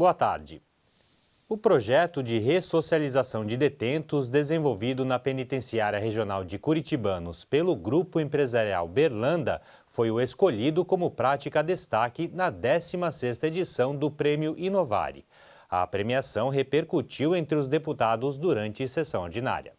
Boa tarde. O projeto de ressocialização de detentos desenvolvido na Penitenciária Regional de Curitibanos pelo Grupo Empresarial Berlanda foi o escolhido como prática destaque na 16ª edição do Prêmio Inovare. A premiação repercutiu entre os deputados durante sessão ordinária.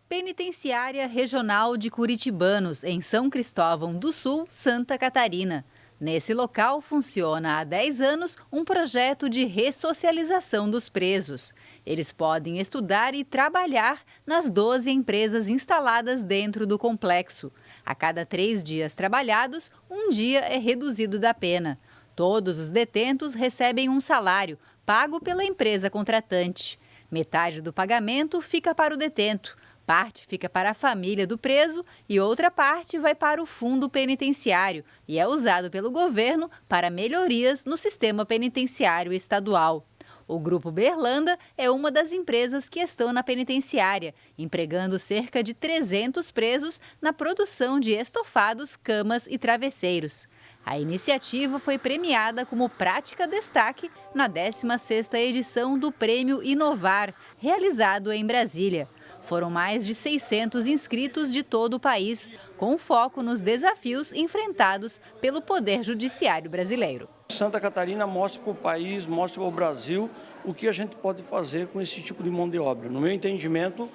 Penitenciária Regional de Curitibanos, em São Cristóvão do Sul, Santa Catarina. Nesse local funciona há 10 anos um projeto de ressocialização dos presos. Eles podem estudar e trabalhar nas 12 empresas instaladas dentro do complexo. A cada 3 dias trabalhados, um dia é reduzido da pena. Todos os detentos recebem um salário, pago pela empresa contratante. Metade do pagamento fica para o detento. Parte fica para a família do preso e outra parte vai para o fundo penitenciário e é usado pelo governo para melhorias no sistema penitenciário estadual. O Grupo Berlanda é uma das empresas que estão na penitenciária, empregando cerca de 300 presos na produção de estofados, camas e travesseiros. A iniciativa foi premiada como prática destaque na 16ª edição do Prêmio Inovar, realizado em Brasília. Foram mais de 600 inscritos de todo o país, com foco nos desafios enfrentados pelo Poder Judiciário brasileiro. Santa Catarina mostra para o país, mostra para o Brasil o que a gente pode fazer com esse tipo de mão de obra. No meu entendimento,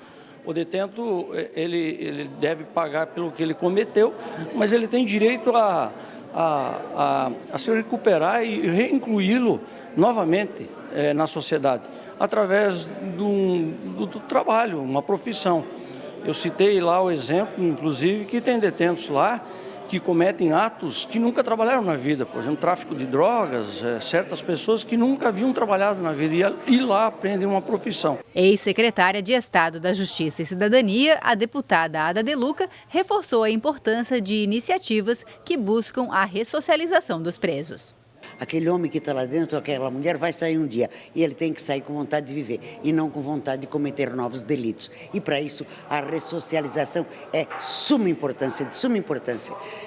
o detento ele deve pagar pelo que ele cometeu, mas ele tem direito a se recuperar e reincluí-lo novamente na sociedade, através do trabalho, uma profissão. Eu citei lá o exemplo, inclusive, que tem detentos lá que cometem atos que nunca trabalharam na vida, por exemplo, tráfico de drogas, certas pessoas que nunca haviam trabalhado na vida e lá aprendem uma profissão. Ex-secretária de Estado da Justiça e Cidadania, a deputada Ada De Luca, reforçou a importância de iniciativas que buscam a ressocialização dos presos. Aquele homem que está lá dentro, aquela mulher, vai sair um dia e ele tem que sair com vontade de viver e não com vontade de cometer novos delitos. E para isso a ressocialização é de suma importância,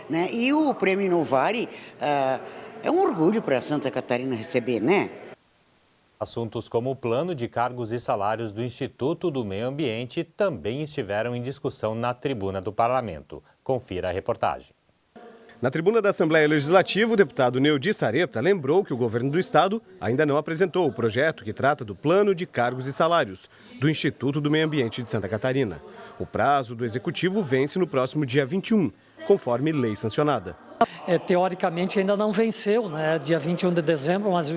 né? E o Prêmio Inovare é um orgulho para Santa Catarina receber, né? Assuntos como o plano de cargos e salários do Instituto do Meio Ambiente também estiveram em discussão na tribuna do Parlamento. Confira a reportagem. Na tribuna da Assembleia Legislativa, o deputado Neudi Sareta lembrou que o governo do estado ainda não apresentou o projeto que trata do plano de cargos e salários do Instituto do Meio Ambiente de Santa Catarina. O prazo do executivo vence no próximo dia 21, conforme lei sancionada. Teoricamente ainda não venceu, né, dia 21 de dezembro, mas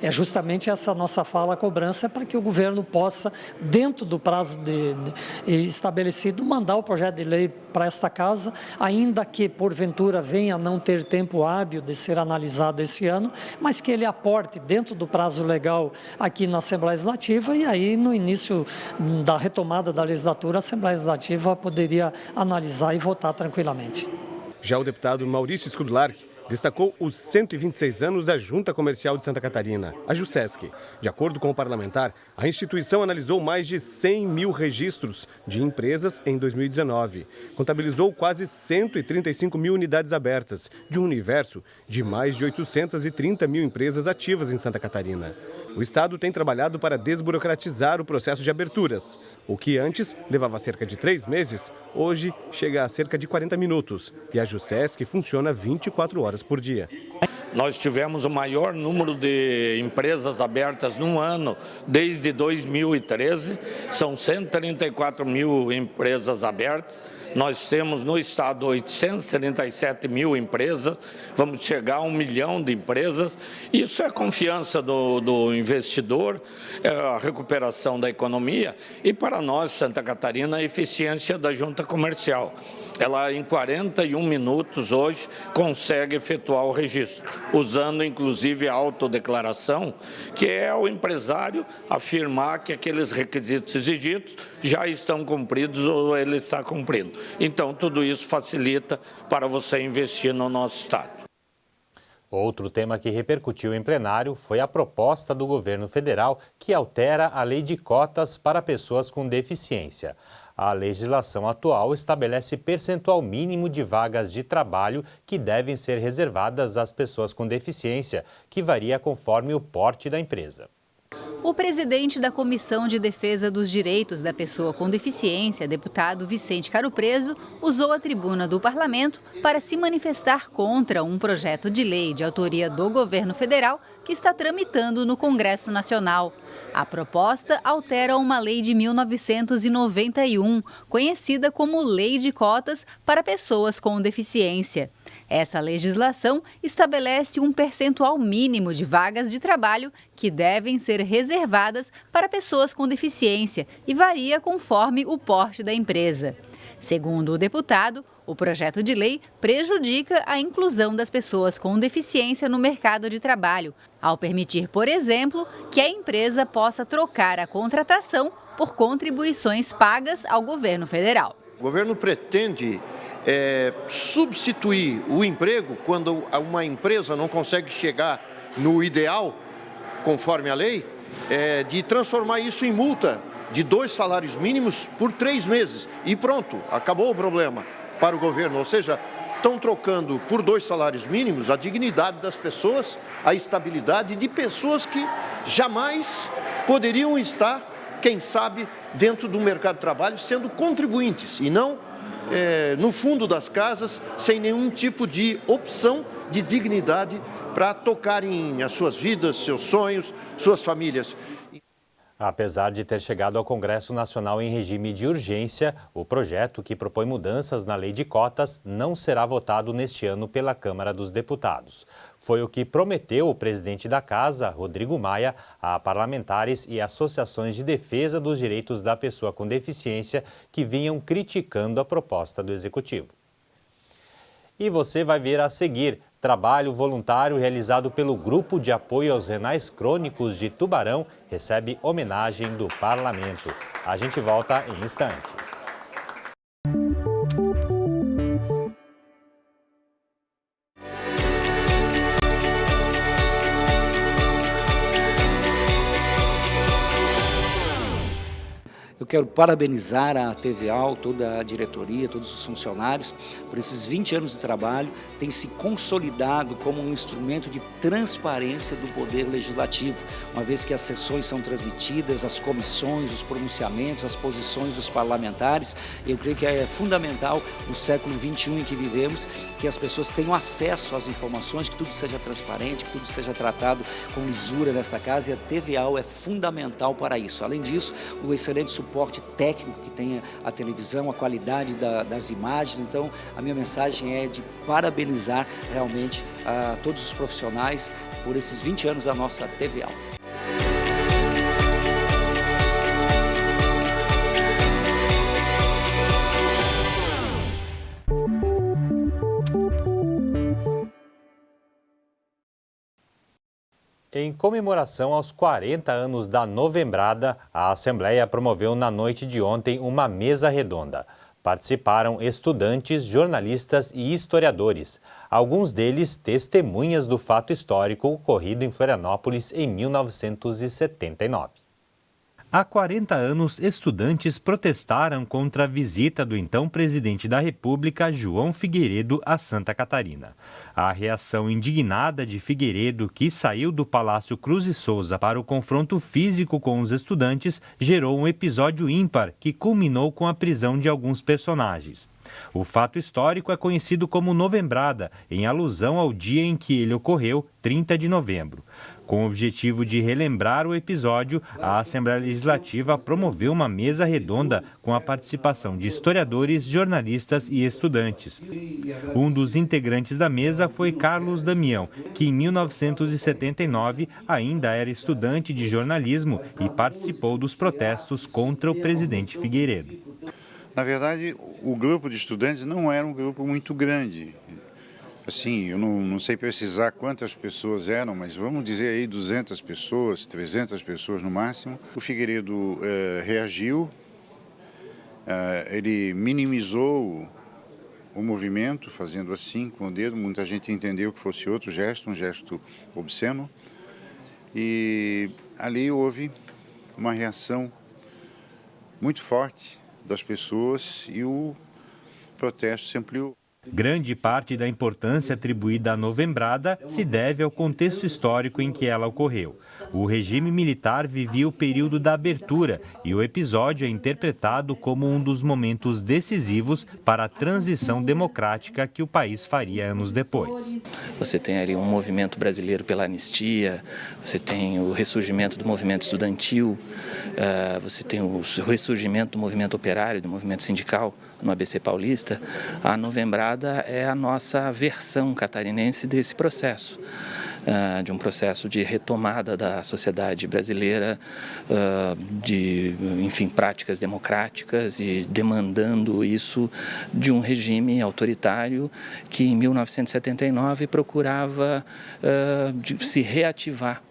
é justamente essa nossa fala, a cobrança, para que o governo possa, dentro do prazo estabelecido, mandar o projeto de lei para esta casa, ainda que porventura venha a não ter tempo hábil de ser analisado esse ano, mas que ele aporte dentro do prazo legal aqui na Assembleia Legislativa e aí no início da retomada da legislatura, a Assembleia Legislativa poderia analisar e votar tranquilamente. Já o deputado Maurício Skudlark destacou os 126 anos da Junta Comercial de Santa Catarina, a JUSESC. De acordo com o parlamentar, a instituição analisou mais de 100 mil registros de empresas em 2019. Contabilizou quase 135 mil unidades abertas, de um universo de mais de 830 mil empresas ativas em Santa Catarina. O Estado tem trabalhado para desburocratizar o processo de aberturas. O que antes levava cerca de 3 meses, hoje chega a cerca de 40 minutos. E a JUSESC funciona 24 horas por dia. Nós tivemos o maior número de empresas abertas num ano desde 2013. São 134 mil empresas abertas. Nós temos no estado 837 mil empresas. Vamos chegar a 1 milhão de empresas. Isso é a confiança do investidor, é a recuperação da economia e, para nós, Santa Catarina, a eficiência da junta comercial. Ela, em 41 minutos, hoje, consegue efetuar o registro, usando, inclusive, a autodeclaração, que é o empresário afirmar que aqueles requisitos exigidos já estão cumpridos ou ele está cumprindo. Então, tudo isso facilita para você investir no nosso estado. Outro tema que repercutiu em plenário foi a proposta do governo federal que altera a lei de cotas para pessoas com deficiência. A legislação atual estabelece percentual mínimo de vagas de trabalho que devem ser reservadas às pessoas com deficiência, que varia conforme o porte da empresa. O presidente da Comissão de Defesa dos Direitos da Pessoa com Deficiência, deputado Vicente Caro Preso, usou a tribuna do parlamento para se manifestar contra um projeto de lei de autoria do governo federal que está tramitando no Congresso Nacional. A proposta altera uma lei de 1991, conhecida como Lei de Cotas para Pessoas com Deficiência. Essa legislação estabelece um percentual mínimo de vagas de trabalho que devem ser reservadas para pessoas com deficiência e varia conforme o porte da empresa. Segundo o deputado, o projeto de lei prejudica a inclusão das pessoas com deficiência no mercado de trabalho, ao permitir, por exemplo, que a empresa possa trocar a contratação por contribuições pagas ao governo federal. O governo pretende substituir o emprego quando uma empresa não consegue chegar no ideal, conforme a lei, de transformar isso em multa de 2 salários mínimos por 3 meses. E pronto, acabou o problema para o governo. Ou seja, estão trocando por 2 salários mínimos a dignidade das pessoas, a estabilidade de pessoas que jamais poderiam estar, quem sabe, dentro do mercado de trabalho, sendo contribuintes e não no fundo das casas, sem nenhum tipo de opção de dignidade para tocarem as suas vidas, seus sonhos, suas famílias. Apesar de ter chegado ao Congresso Nacional em regime de urgência, o projeto que propõe mudanças na lei de cotas não será votado neste ano pela Câmara dos Deputados. Foi o que prometeu o presidente da Casa, Rodrigo Maia, a parlamentares e associações de defesa dos direitos da pessoa com deficiência que vinham criticando a proposta do Executivo. E você vai ver a seguir: trabalho voluntário realizado pelo Grupo de Apoio aos Renais Crônicos de Tubarão recebe homenagem do Parlamento. A gente volta em instantes. Eu quero parabenizar a TVA, toda a diretoria, todos os funcionários, por esses 20 anos de trabalho, tem se consolidado como um instrumento de transparência do Poder Legislativo, uma vez que as sessões são transmitidas, as comissões, os pronunciamentos, as posições dos parlamentares. Eu creio que é fundamental no século XXI em que vivemos, que as pessoas tenham acesso às informações, que tudo seja transparente, que tudo seja tratado com lisura nessa casa, e a TVA é fundamental para isso. Além disso, o excelente suporte técnico que tem a televisão, a qualidade das imagens. Então, a minha mensagem é de parabenizar realmente a todos os profissionais por esses 20 anos da nossa TVA. Em comemoração aos 40 anos da Novembrada, a Assembleia promoveu na noite de ontem uma mesa redonda. Participaram estudantes, jornalistas e historiadores, alguns deles testemunhas do fato histórico ocorrido em Florianópolis em 1979. Há 40 anos, estudantes protestaram contra a visita do então presidente da República, João Figueiredo, a Santa Catarina. A reação indignada de Figueiredo, que saiu do Palácio Cruz e Souza para o confronto físico com os estudantes, gerou um episódio ímpar que culminou com a prisão de alguns personagens. O fato histórico é conhecido como Novembrada, em alusão ao dia em que ele ocorreu, 30 de novembro. Com o objetivo de relembrar o episódio, a Assembleia Legislativa promoveu uma mesa redonda com a participação de historiadores, jornalistas e estudantes. Um dos integrantes da mesa foi Carlos Damião, que em 1979 ainda era estudante de jornalismo e participou dos protestos contra o presidente Figueiredo. Na verdade, o grupo de estudantes não era um grupo muito grande. Assim, eu não sei precisar quantas pessoas eram, mas vamos dizer aí 200 pessoas, 300 pessoas no máximo. O o movimento, fazendo assim com o dedo. Muita gente entendeu que fosse outro gesto, um gesto obsceno. E ali houve uma reação muito forte das pessoas e o protesto se ampliou. Grande parte da importância atribuída à Novembrada se deve ao contexto histórico em que ela ocorreu. O regime militar vivia o período da abertura e o episódio é interpretado como um dos momentos decisivos para a transição democrática que o país faria anos depois. Você tem ali um movimento brasileiro pela anistia, você tem o ressurgimento do movimento estudantil, você tem o ressurgimento do movimento operário, do movimento sindical no ABC Paulista. A Novembrada é a nossa versão catarinense desse processo. De um processo de retomada da sociedade brasileira, de, enfim, práticas democráticas e demandando isso de um regime autoritário que em 1979 procurava se reativar.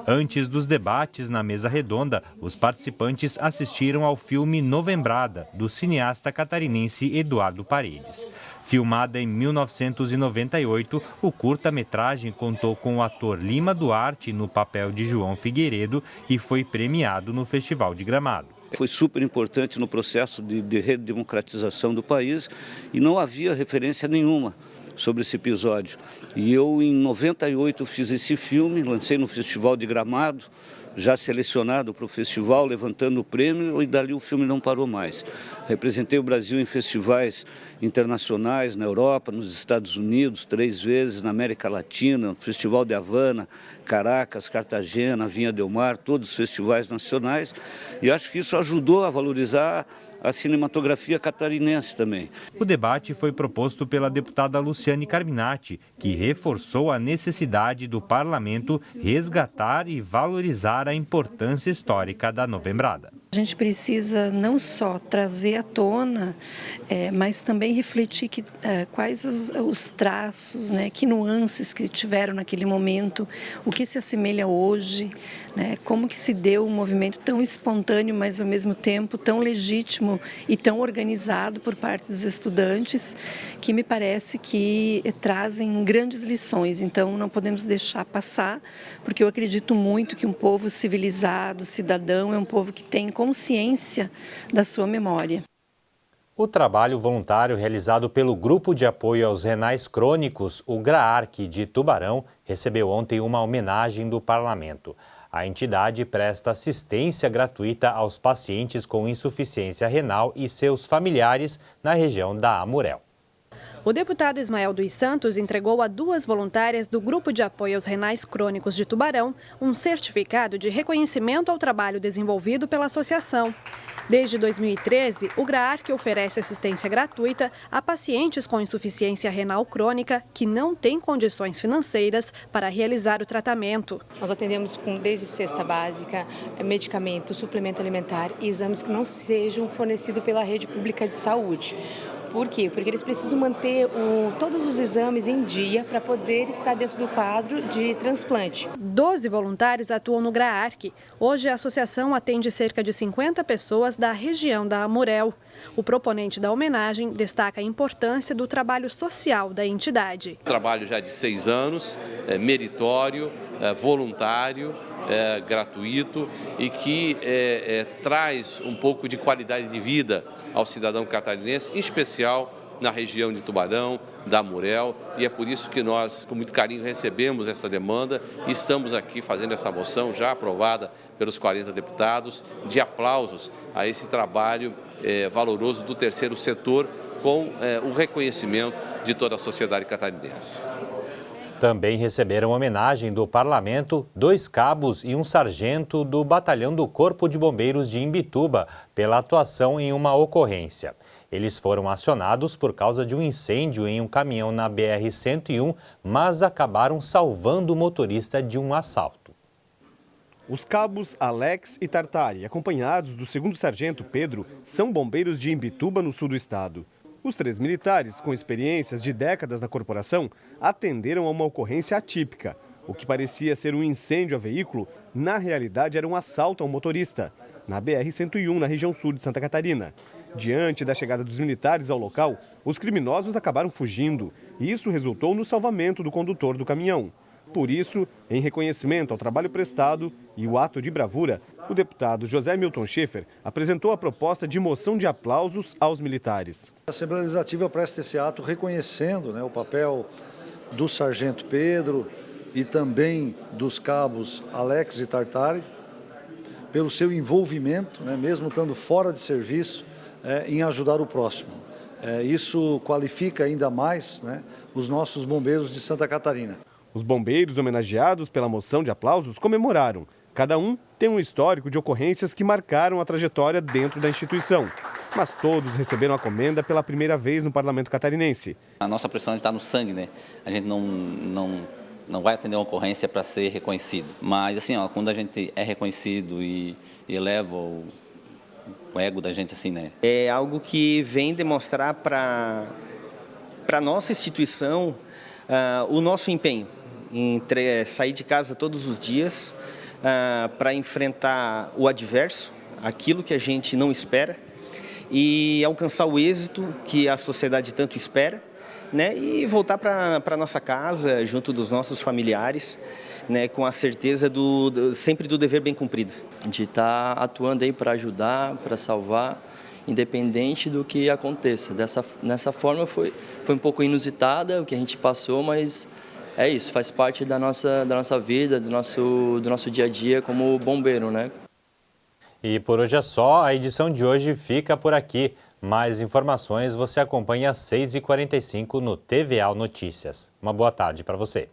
Antes dos debates na mesa redonda, os participantes assistiram ao filme Novembrada, do cineasta catarinense Eduardo Paredes. Filmada em 1998, o curta-metragem contou com o ator Lima Duarte no papel de João Figueiredo e foi premiado no Festival de Gramado. Foi super importante no processo de redemocratização do país e não havia referência nenhuma sobre esse episódio. E eu, em 98, fiz esse filme, lancei no Festival de Gramado, já selecionado para o festival, levantando o prêmio, e dali o filme não parou mais. Representei o Brasil em festivais internacionais, na Europa, nos Estados Unidos, 3 vezes, na América Latina, no Festival de Havana, Caracas, Cartagena, Vinha del Mar, todos os festivais nacionais, e acho que isso ajudou a valorizar a cinematografia catarinense também. O debate foi proposto pela deputada Luciane Carminati, que reforçou a necessidade do parlamento resgatar e valorizar a importância histórica da Novembrada. A gente precisa não só trazer à tona, mas também refletir quais os traços, que nuances que tiveram naquele momento, o que se assemelha hoje, como que se deu um movimento tão espontâneo, mas ao mesmo tempo tão legítimo e tão organizado por parte dos estudantes, que me parece que trazem grandes lições. Então não podemos deixar passar, porque eu acredito muito que um povo civilizado, cidadão, é um povo que tem consciência da sua memória. O trabalho voluntário realizado pelo Grupo de Apoio aos Renais Crônicos, o GRAARC de Tubarão, recebeu ontem uma homenagem do Parlamento. A entidade presta assistência gratuita aos pacientes com insuficiência renal e seus familiares na região da Amurel. O deputado Ismael dos Santos entregou a 2 voluntárias do Grupo de Apoio aos Renais Crônicos de Tubarão um certificado de reconhecimento ao trabalho desenvolvido pela associação. Desde 2013, o GRAARC oferece assistência gratuita a pacientes com insuficiência renal crônica que não têm condições financeiras para realizar o tratamento. Nós atendemos desde cesta básica, medicamento, suplemento alimentar e exames que não sejam fornecidos pela rede pública de saúde. Por quê? Porque eles precisam manter todos os exames em dia para poder estar dentro do quadro de transplante. 12 voluntários atuam no GRAARC. Hoje a associação atende cerca de 50 pessoas da região da Amurel. O proponente da homenagem destaca a importância do trabalho social da entidade. Trabalho já de 6 anos, meritório, voluntário, gratuito e que traz um pouco de qualidade de vida ao cidadão catarinense, em especial na região de Tubarão, da Amurel, e é por isso que nós, com muito carinho, recebemos essa demanda e estamos aqui fazendo essa moção já aprovada pelos 40 deputados, de aplausos a esse trabalho valoroso do terceiro setor, com o reconhecimento de toda a sociedade catarinense. Também receberam homenagem do Parlamento 2 cabos e um sargento do Batalhão do Corpo de Bombeiros de Imbituba pela atuação em uma ocorrência. Eles foram acionados por causa de um incêndio em um caminhão na BR-101, mas acabaram salvando o motorista de um assalto. Os cabos Alex e Tartari, acompanhados do 2º sargento Pedro, são bombeiros de Imbituba, no sul do estado. Os 3 militares, com experiências de décadas na corporação, atenderam a uma ocorrência atípica. O que parecia ser um incêndio a veículo, na realidade era um assalto a um motorista, na BR-101, na região sul de Santa Catarina. Diante da chegada dos militares ao local, os criminosos acabaram fugindo e isso resultou no salvamento do condutor do caminhão. Por isso, em reconhecimento ao trabalho prestado e o ato de bravura, o deputado José Milton Schaefer apresentou a proposta de moção de aplausos aos militares. A Assembleia Legislativa presta esse ato reconhecendo, o papel do sargento Pedro e também dos cabos Alex e Tartari, pelo seu envolvimento, mesmo estando fora de serviço, em ajudar o próximo. Isso qualifica ainda mais os nossos bombeiros de Santa Catarina. Os bombeiros homenageados pela moção de aplausos comemoraram. Cada um tem um histórico de ocorrências que marcaram a trajetória dentro da instituição. Mas todos receberam a comenda pela primeira vez no parlamento catarinense. A nossa profissão está no sangue, né? A gente não vai atender uma ocorrência para ser reconhecido. Mas assim, quando a gente é reconhecido e eleva o ego da gente, assim, né? É algo que vem demonstrar para a nossa instituição o nosso empenho em sair de casa todos os dias para enfrentar o adverso, aquilo que a gente não espera, e alcançar o êxito que a sociedade tanto espera, e voltar para nossa casa, junto dos nossos familiares, com a certeza sempre do dever bem cumprido. A gente está atuando aí para ajudar, para salvar, independente do que aconteça. Nessa forma foi um pouco inusitada o que a gente passou, mas é isso, faz parte da nossa vida, do nosso dia a dia como bombeiro, né? E por hoje é só, a edição de hoje fica por aqui. Mais informações você acompanha às 6h45 no TVA Notícias. Uma boa tarde para você.